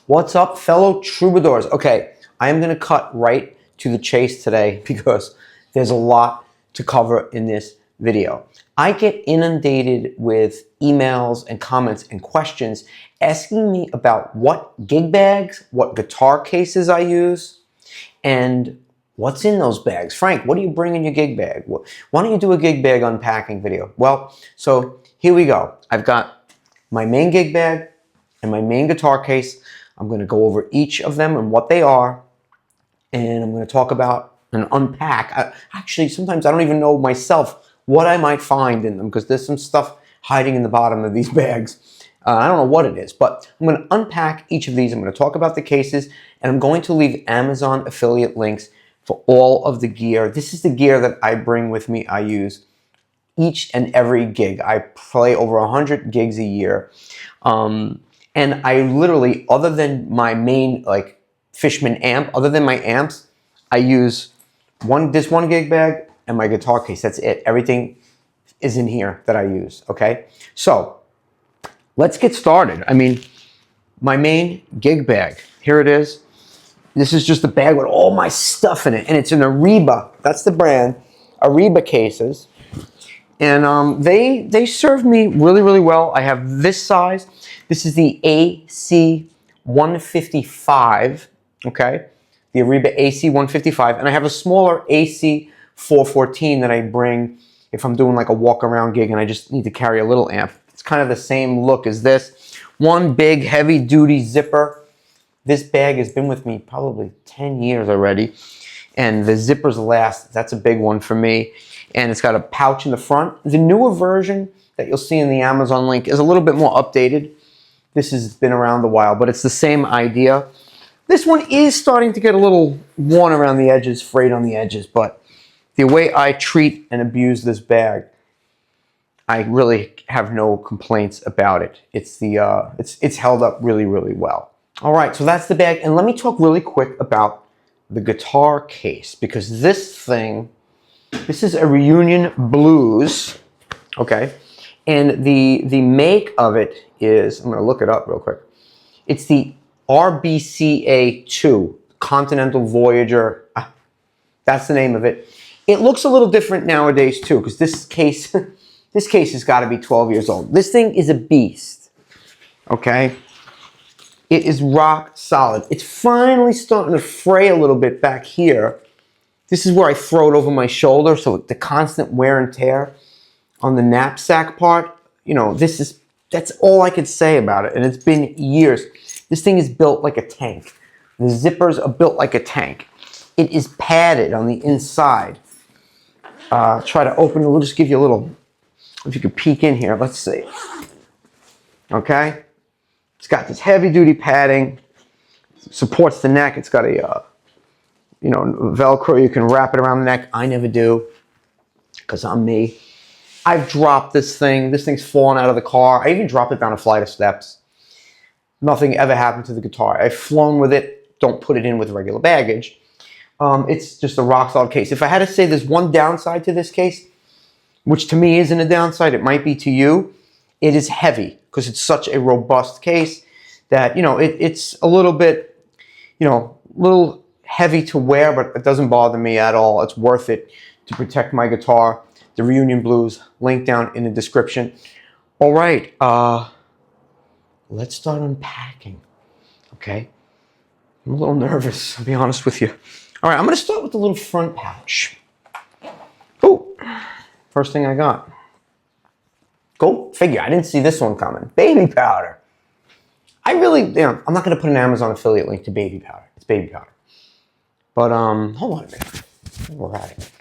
What's up, fellow troubadours? Okay, I am going to cut right to the chase today because there's a lot to cover in this video. I get inundated with emails and comments and questions asking me about what gig bags, what guitar cases I use, and what's in those bags. Frank, what do you bring in your gig bag? Why don't you do a gig bag unpacking video? Well, so here we go. I've got my main gig bag and my main guitar case. I'm going to go over each of them and what they are, and I'm going to talk about and unpack. Actually, sometimes I don't even know myself what I might find in them because there's some stuff hiding in the bottom of these bags. I don't know what it is, but I'm going to unpack each of these. I'm going to talk about the cases, and I'm going to leave Amazon affiliate links for all of the gear. This is the gear that I bring with me. I use each and every gig. I play over 100 gigs a year. And I literally, other than my main like Fishman amp, other than my amps, I use this one gig bag and my guitar case. That's it. Everything is in here that I use, okay? So let's get started. I mean, my main gig bag, here it is. This is just a bag with all my stuff in it, and it's an Ariba. That's the brand, Ariba cases. And they serve me really, really well. I have this size. This is the AC 155, okay? The Ariba AC 155. And I have a smaller AC 414 that I bring if I'm doing like a walk around gig and I just need to carry a little amp. It's kind of the same look as this. One big heavy duty zipper. This bag has been with me probably 10 years already. And the zippers last. That's a big one for me. And it's got a pouch in the front. The newer version that you'll see in the Amazon link is a little bit more updated. This has been around a while, but it's the same idea. This one is starting to get a little worn around the edges, frayed on the edges, but the way I treat and abuse this bag, I really have no complaints about it. It's held up really, really well. All right, so that's the bag. And let me talk really quick about the guitar case, because this is a Reunion Blues, okay? And the make of it is, I'm going to look it up real quick. It's the RBCA2, Continental Voyager. That's the name of it. It looks a little different nowadays too, because this case has got to be 12 years old. This thing is a beast, okay? It is rock solid. It's finally starting to fray a little bit back here. This is where I throw it over my shoulder, so the constant wear and tear on the knapsack part, you know, that's all I could say about it, and it's been years. This thing is built like a tank. The zippers are built like a tank. It is padded on the inside. Try to open it. We'll just give you a little, if you could peek in here, let's see. Okay? It's got this heavy-duty padding, supports the neck. It's got a Velcro. You can wrap it around the neck. I never do, because I'm me. I've dropped this thing. This thing's fallen out of the car. I even dropped it down a flight of steps. Nothing ever happened to the guitar. I've flown with it. Don't put it in with regular baggage. It's just a rock solid case. If I had to say there's one downside to this case, which to me isn't a downside, it might be to you, it is heavy, because it's such a robust case that, you know, it's a little bit, little heavy to wear, but it doesn't bother me at all. It's worth it to protect my guitar. The Reunion Blues, link down in the description. All right, let's start unpacking, okay? I'm a little nervous, I'll be honest with you. All right, I'm gonna start with the little front pouch. Oh, first thing I got. Go figure, I didn't see this one coming. Baby powder. I'm not gonna put an Amazon affiliate link to baby powder. It's baby powder. But, hold on a minute. We're at it.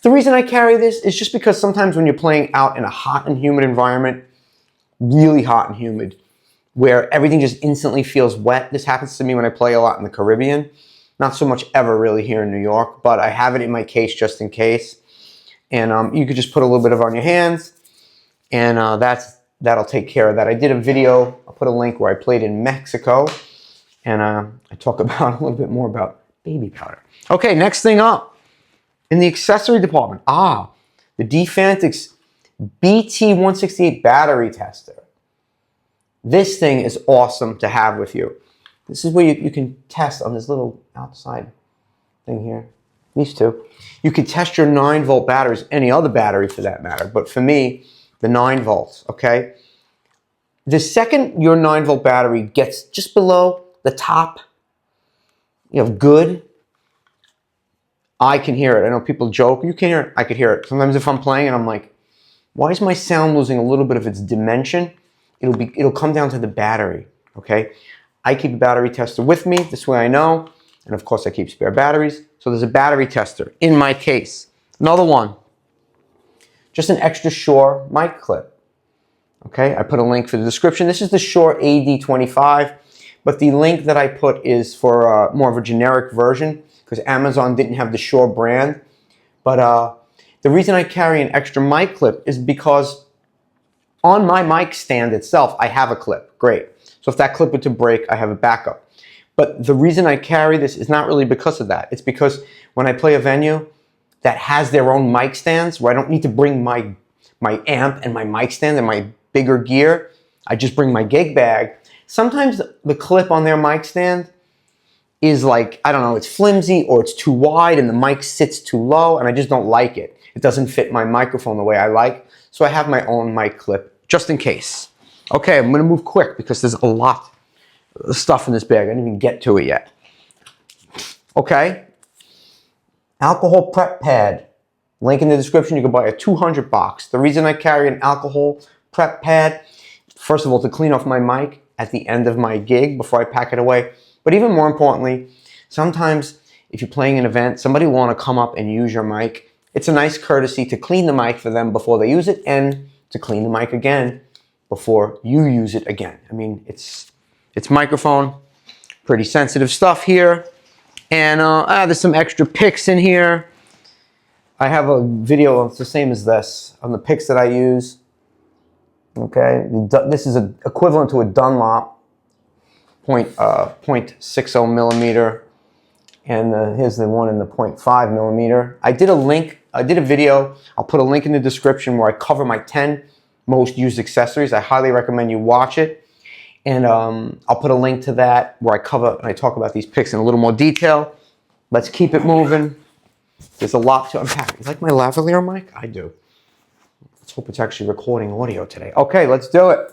The reason I carry this is just because sometimes when you're playing out in a hot and humid environment, really hot and humid, where everything just instantly feels wet. This happens to me when I play a lot in the Caribbean. Not so much ever really here in New York, but I have it in my case just in case. And you could just put a little bit of it on your hands, and that'll take care of that. I did a video, I'll put a link, where I played in Mexico, and I talk about a little bit more about baby powder. Okay, next thing up. In the accessory department, the Defantix BT168 battery tester. This thing is awesome to have with you. This is where you can test on this little outside thing here. These two. You can test your 9-volt batteries, any other battery for that matter, but for me, the 9 volts, okay? The second your 9-volt battery gets just below the top, you know, good, I can hear it. I know people joke, you can't hear it. I could hear it. Sometimes if I'm playing and I'm like, why is my sound losing a little bit of its dimension? It'll come down to the battery, okay? I keep a battery tester with me. This way I know. And of course I keep spare batteries. So there's a battery tester in my case. Another one, just an extra Shure mic clip. Okay, I put a link for the description. This is the Shure AD25, but the link that I put is for more of a generic version because Amazon didn't have the Shure brand. But the reason I carry an extra mic clip is because on my mic stand itself, I have a clip. Great. So if that clip were to break, I have a backup. But the reason I carry this is not really because of that. It's because when I play a venue that has their own mic stands, where I don't need to bring my amp and my mic stand and my bigger gear, I just bring my gig bag. Sometimes the clip on their mic stand is like, I don't know, it's flimsy or it's too wide and the mic sits too low and I just don't like it. It doesn't fit my microphone the way I like. So I have my own mic clip just in case. Okay, I'm gonna move quick because there's a lot of stuff in this bag. I didn't even get to it yet. Okay, alcohol prep pad. Link in the description, you can buy a 200 box. The reason I carry an alcohol prep pad, first of all, to clean off my mic at the end of my gig before I pack it away. But even more importantly, sometimes if you're playing an event, somebody will want to come up and use your mic. It's a nice courtesy to clean the mic for them before they use it and to clean the mic again before you use it again. I mean, it's microphone, pretty sensitive stuff here. And there's some extra picks in here. I have a video, it's the same as this, on the picks that I use. Okay, this is equivalent to a Dunlop 0.60 millimeter. And here's the one in the 0.5 millimeter. I did a video, I'll put a link in the description where I cover my 10 most used accessories. I highly recommend you watch it. And I'll put a link to that where I cover and I talk about these picks in a little more detail. Let's keep it moving. There's a lot to unpack. You like my lavalier mic? I do. Let's hope it's actually recording audio today. Okay, let's do it.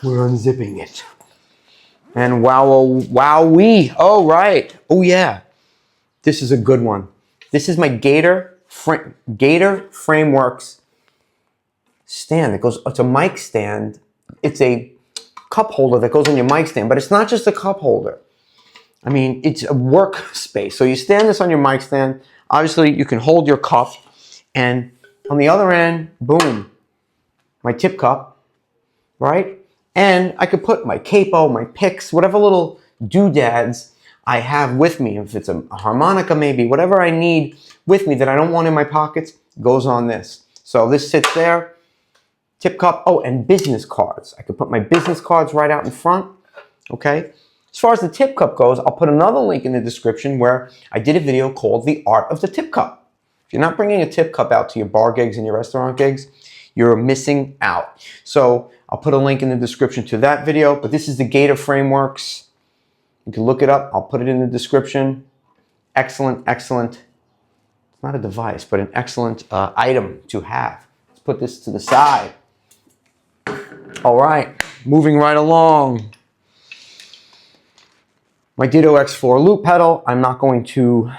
We're unzipping it. And wowee. Oh, right. Oh, yeah. This is a good one. This is my Gator Frameworks stand. It's a mic stand. It's a cup holder that goes on your mic stand, but it's not just a cup holder. I mean, it's a workspace. So you stand this on your mic stand. Obviously, you can hold your cup, and on the other end, boom, my tip cup, right? And I could put my capo, my picks, whatever little doodads I have with me. If it's a harmonica maybe, whatever I need with me that I don't want in my pockets, goes on this. So this sits there, tip cup, oh, and business cards. I could put my business cards right out in front, okay? As far as the tip cup goes, I'll put another link in the description where I did a video called The Art of the Tip Cup. If you're not bringing a tip cup out to your bar gigs and your restaurant gigs, you're missing out. So I'll put a link in the description to that video, but this is the Gator Frameworks. You can look it up. I'll put it in the description. Excellent, excellent. It's not a device, but an excellent item to have. Let's put this to the side. All right, moving right along. My Ditto X4 loop pedal. I'm not going to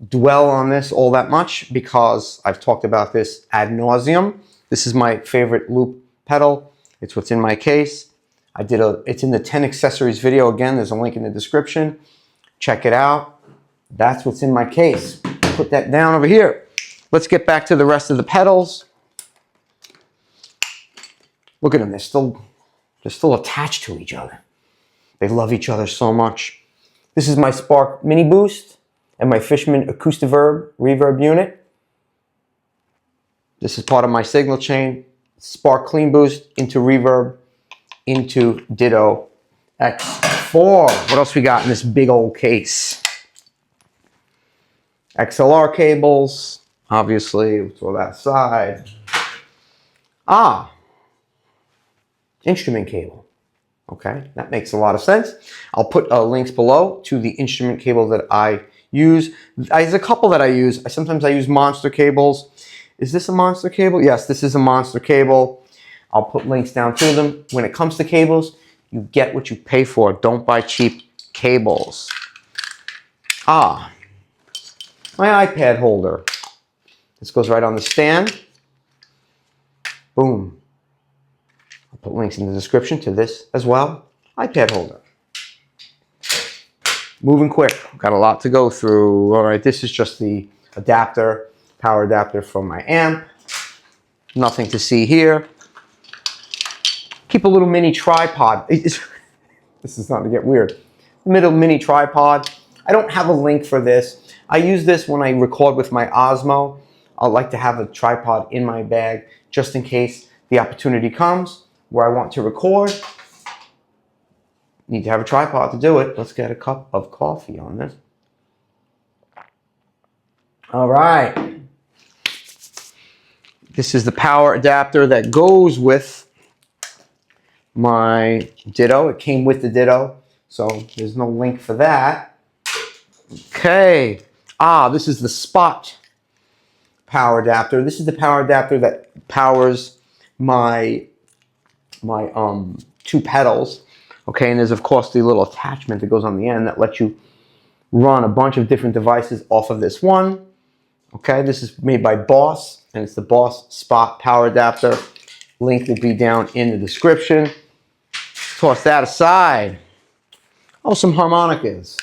dwell on this all that much because I've talked about this ad nauseum. This is my favorite loop pedal. It's what's in my case. It's in the 10 accessories video. Again, there's a link in the description. Check it out. That's what's in my case. Put that down over here. Let's get back to the rest of the pedals. Look at them. They're still attached to each other. They love each other so much. This is my Spark Mini Boost and my Fishman Acoustic reverb unit. This is part of my signal chain. Spark Clean Boost into reverb into Ditto X4. What else we got in this big old case? XLR cables, obviously, we'll throw that aside. Instrument cable. Okay, that makes a lot of sense. I'll put links below to the instrument cable that I use. There's a couple that I use. Sometimes I use monster cables. Is this a monster cable? Yes, this is a monster cable. I'll put links down to them. When it comes to cables, you get what you pay for. Don't buy cheap cables. Ah, my iPad holder. This goes right on the stand. Boom. I'll put links in the description to this as well. iPad holder. Moving quick. Got a lot to go through. All right, this is just the adapter, power adapter from my amp. Nothing to see here. Keep a little mini tripod. This is starting to get weird. Little mini tripod. I don't have a link for this. I use this when I record with my Osmo. I like to have a tripod in my bag just in case the opportunity comes where I want to record. Need to have a tripod to do it. Let's get a cup of coffee on this. All right. This is the power adapter that goes with my Ditto. It came with the Ditto, so there's no link for that. Okay. This is the Spot power adapter. This is the power adapter that powers my two pedals. Okay, and there's of course the little attachment that goes on the end that lets you run a bunch of different devices off of this one. Okay, this is made by Boss, and it's the Boss Spot power adapter. Link will be down in the description. Toss that aside. Oh, some harmonicas.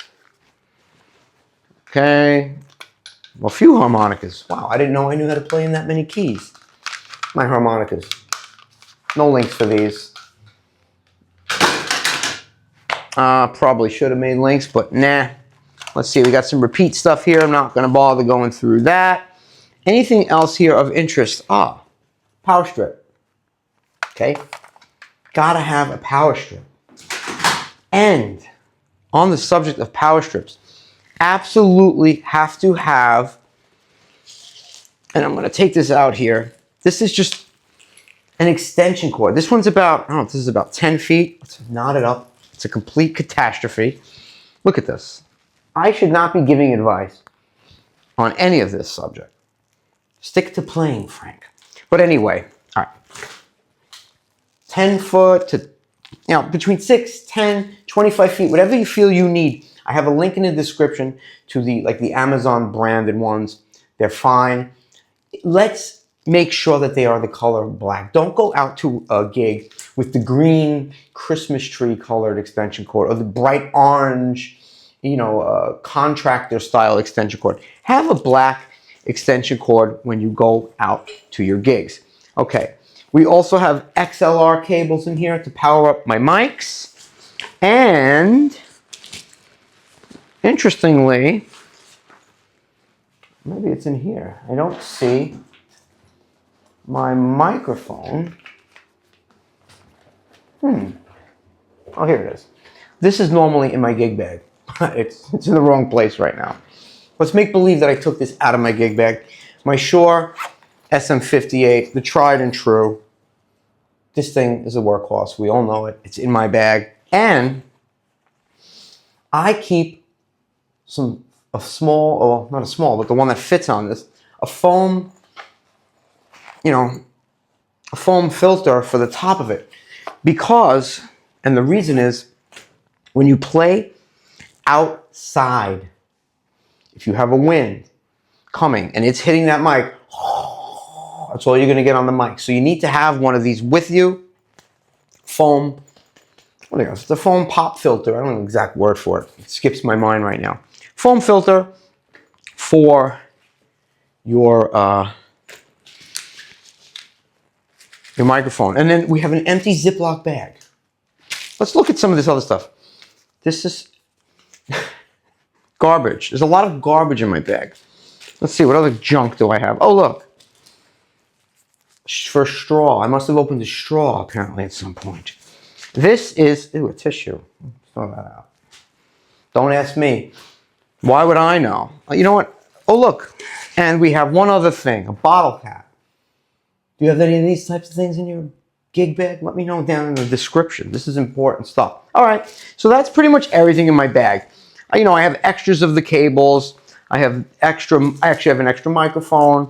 Okay, well, a few harmonicas. Wow, I didn't know I knew how to play in that many keys. My harmonicas. No links for these. Probably should have made links, but nah. Let's see, we got some repeat stuff here. I'm not going to bother going through that. Anything else here of interest? Power strip. Okay, gotta have a power strip. And on the subject of power strips, absolutely have to have, and I'm going to take this out here. This is just an extension cord. This one's about, I don't know, this is about 10 feet. Let's knot it up. It's a complete catastrophe. Look at this. I should not be giving advice on any of this subject. Stick to playing, Frank. But anyway, all right. 10 foot to, between 6, 10, 25 feet, whatever you feel you need. I have a link in the description to the Amazon branded ones. They're fine. Let's make sure that they are the color black. Don't go out to a gig with the green Christmas tree colored extension cord or the bright orange, contractor style extension cord. Have a black extension cord when you go out to your gigs. Okay, we also have XLR cables in here to power up my mics. And interestingly, maybe it's in here. I don't see my microphone. Oh, here it is. This is normally in my gig bag. It's in the wrong place right now. Let's make believe that I took this out of my gig bag. My Shure SM58, the tried and true. This thing is a workhorse. We all know it. It's in my bag. And I keep a small, or not a small, but the one that fits on this, a foam, a foam filter for the top of it. Because, and the reason is, when you play outside, if you have a wind coming and it's hitting that mic, that's all you're going to get on the mic. So you need to have one of these with you. Foam, what is it? It's a foam pop filter. I don't know the exact word for it. It skips my mind right now. Foam filter for your microphone. And then we have an empty Ziploc bag. Let's look at some of this other stuff. This is garbage. There's a lot of garbage in my bag. Let's see, what other junk do I have? Oh, look. For straw. I must have opened a straw, apparently, at some point. This is, a tissue. Throw that out. Don't ask me. Why would I know? You know what? Oh, look. And we have one other thing, a bottle cap. Do you have any of these types of things in your gig bag? Let me know down in the description. This is important stuff. All right, so that's pretty much everything in my bag. You know, I have extras of the cables. I actually have an extra microphone.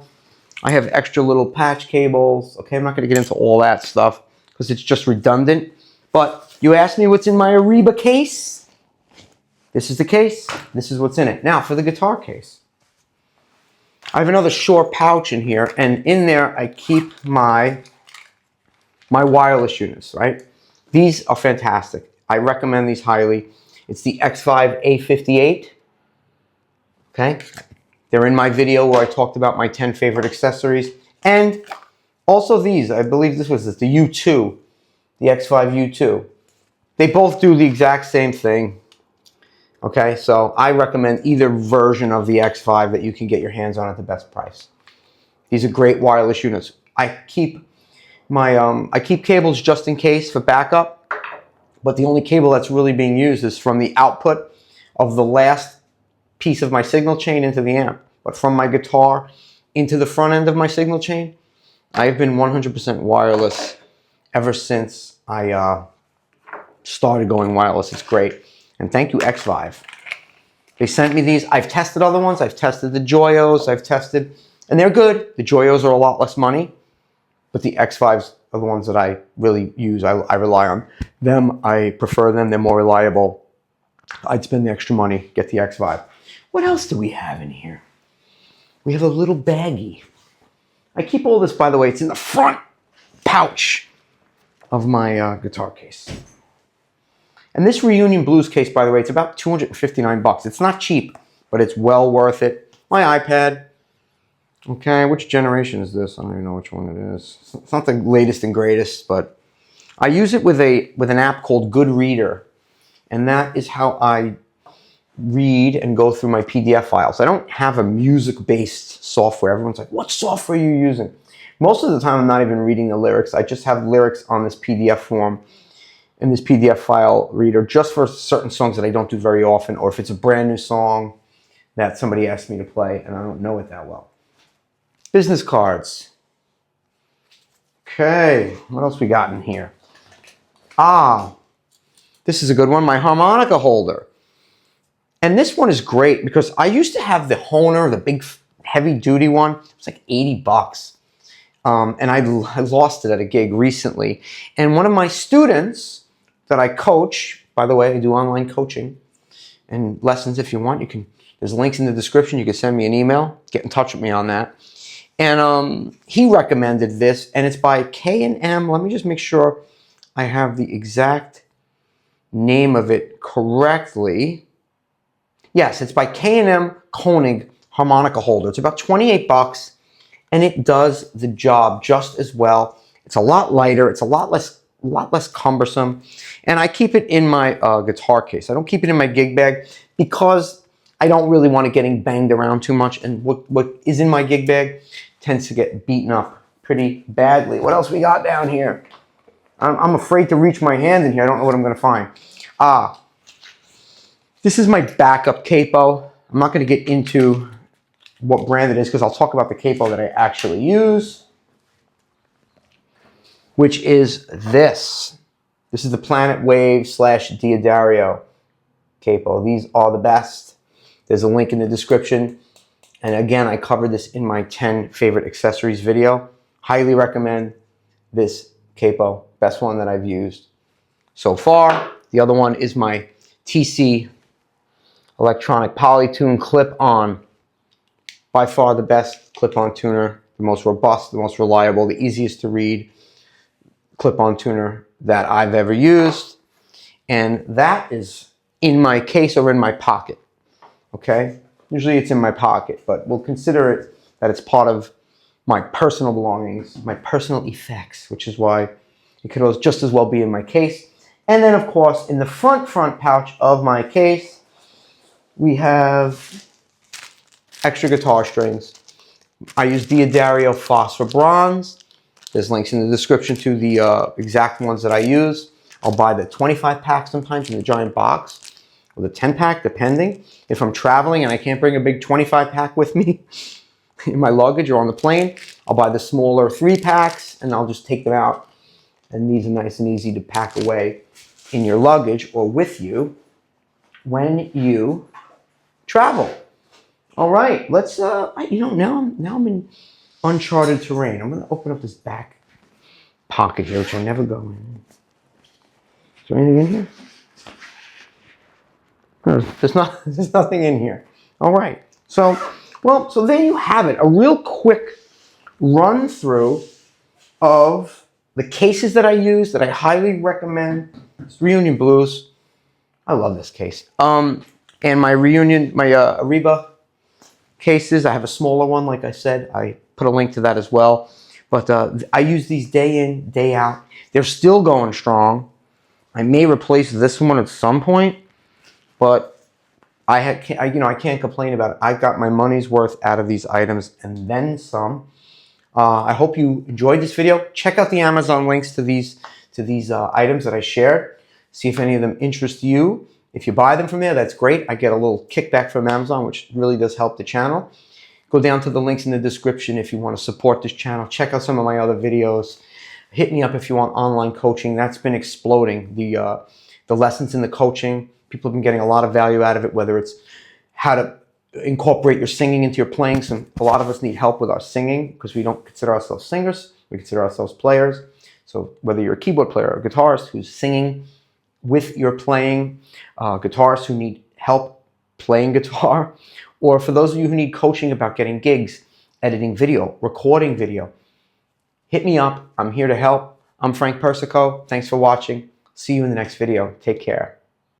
I have extra little patch cables. Okay, I'm not going to get into all that stuff because it's just redundant. But you asked me what's in my Ariba case. This is the case. This is what's in it. Now, for the guitar case. I have another Shure pouch in here, and in there I keep my wireless units, right? These are fantastic. I recommend these highly. It's the X5 A58. Okay? They're in my video where I talked about my 10 favorite accessories. And also these, I believe this was the U2, the X5 U2. They both do the exact same thing. Okay, so I recommend either version of the X5 that you can get your hands on at the best price. These are great wireless units. I keep cables just in case for backup, but the only cable that's really being used is from the output of the last piece of my signal chain into the amp. But from my guitar into the front end of my signal chain, I've been 100% wireless ever since I started going wireless. It's great. And thank you, X5. They sent me these. I've tested other ones. I've tested the Joyos. And they're good. The Joyos are a lot less money, but the X5s are the ones that I really use. I rely on them. I prefer them. They're more reliable. I'd spend the extra money, get the X5. What else do we have in here? We have a little baggie. I keep all this, by the way, it's in the front pouch of my guitar case. And this Reunion Blues case, by the way, it's about 259 bucks. It's not cheap, but it's well worth it. My iPad. Okay, which generation is this? I don't even know which one it is. It's not the latest and greatest, but I use it with an app called Good Reader. And that is how I read and go through my PDF files. I don't have a music-based software. Everyone's like, what software are you using? Most of the time, I'm not even reading the lyrics. I just have lyrics on this PDF form in this PDF file reader just for certain songs that I don't do very often, or if it's a brand new song that somebody asked me to play and I don't know it that well. Business cards. Okay, what else we got in here? This is a good one, my harmonica holder. And this one is great because I used to have the Hohner, the big heavy duty one. It was like 80 bucks. And I lost it at a gig recently. And one of my students that I coach, by the way, I do online coaching and lessons if you want. There's links in the description. You can send me an email, get in touch with me on that. And he recommended this, and it's by K&M. Let me just make sure I have the exact name of it correctly. Yes, it's by K&M Koenig harmonica holder. It's about 28 bucks. And it does the job just as well. It's a lot lighter. It's a lot less cumbersome. And I keep it in my guitar case. I don't keep it in my gig bag because I don't really want it getting banged around too much. And what is in my gig bag tends to get beaten up pretty badly. What else we got down here? I'm afraid to reach my hand in here. I don't know what I'm going to find. This is my backup capo. I'm not going to get into what brand it is because I'll talk about the capo that I actually use, which is this. This is the Planet Wave / Diodario capo. These are the best. There's a link in the description. And again, I covered this in my 10 favorite accessories video. Highly recommend this capo. Best one that I've used so far. The other one is my TC Electronic Polytune clip-on. By far the best clip-on tuner, the most robust, the most reliable, the easiest to read clip-on tuner that I've ever used. And that is in my case or in my pocket, okay? Usually it's in my pocket, but we'll consider it that it's part of my personal belongings, my personal effects, which is why it could just as well be in my case. And then, of course, in the front pouch of my case, we have extra guitar strings. I use Diodario Phosphor Bronze. There's links in the description to the exact ones that I use. I'll buy the 25 pack sometimes in the giant box, or the 10 pack, depending. If I'm traveling and I can't bring a big 25 pack with me in my luggage or on the plane, I'll buy the smaller 3 packs and I'll just take them out And these are nice and easy to pack away in your luggage or with you when you travel. All right, let's, now I'm in uncharted terrain. I'm going to open up this back pocket here, which I never go in. Is there anything in here? No, there's nothing in here. All right, so there you have it. A real quick run through of the cases that I use that I highly recommend. It's Reunion Blues. I love this case. And my Ariba cases. I have a smaller one, like I said. I put a link to that as well. But I use these day in, day out. They're still going strong. I may replace this one at some point, but I can't complain about it. I got my money's worth out of these items and then some. I hope you enjoyed this video. Check out the Amazon links to these items that I shared. See if any of them interest you. If you buy them from there, that's great. I get a little kickback from Amazon, which really does help the channel. Go down to the links in the description if you want to support this channel. Check out some of my other videos. Hit me up if you want online coaching. That's been exploding. The lessons in the coaching, people have been getting a lot of value out of it, whether it's how to incorporate your singing into your playing. A lot of us need help with our singing because we don't consider ourselves singers. We consider ourselves players. So whether you're a keyboard player or a guitarist who's singing with your playing, guitarists who need help playing guitar, or for those of you who need coaching about getting gigs, editing video, recording video, hit me up. I'm here to help. I'm Frank Persico. Thanks for watching. See you in the next video. Take care.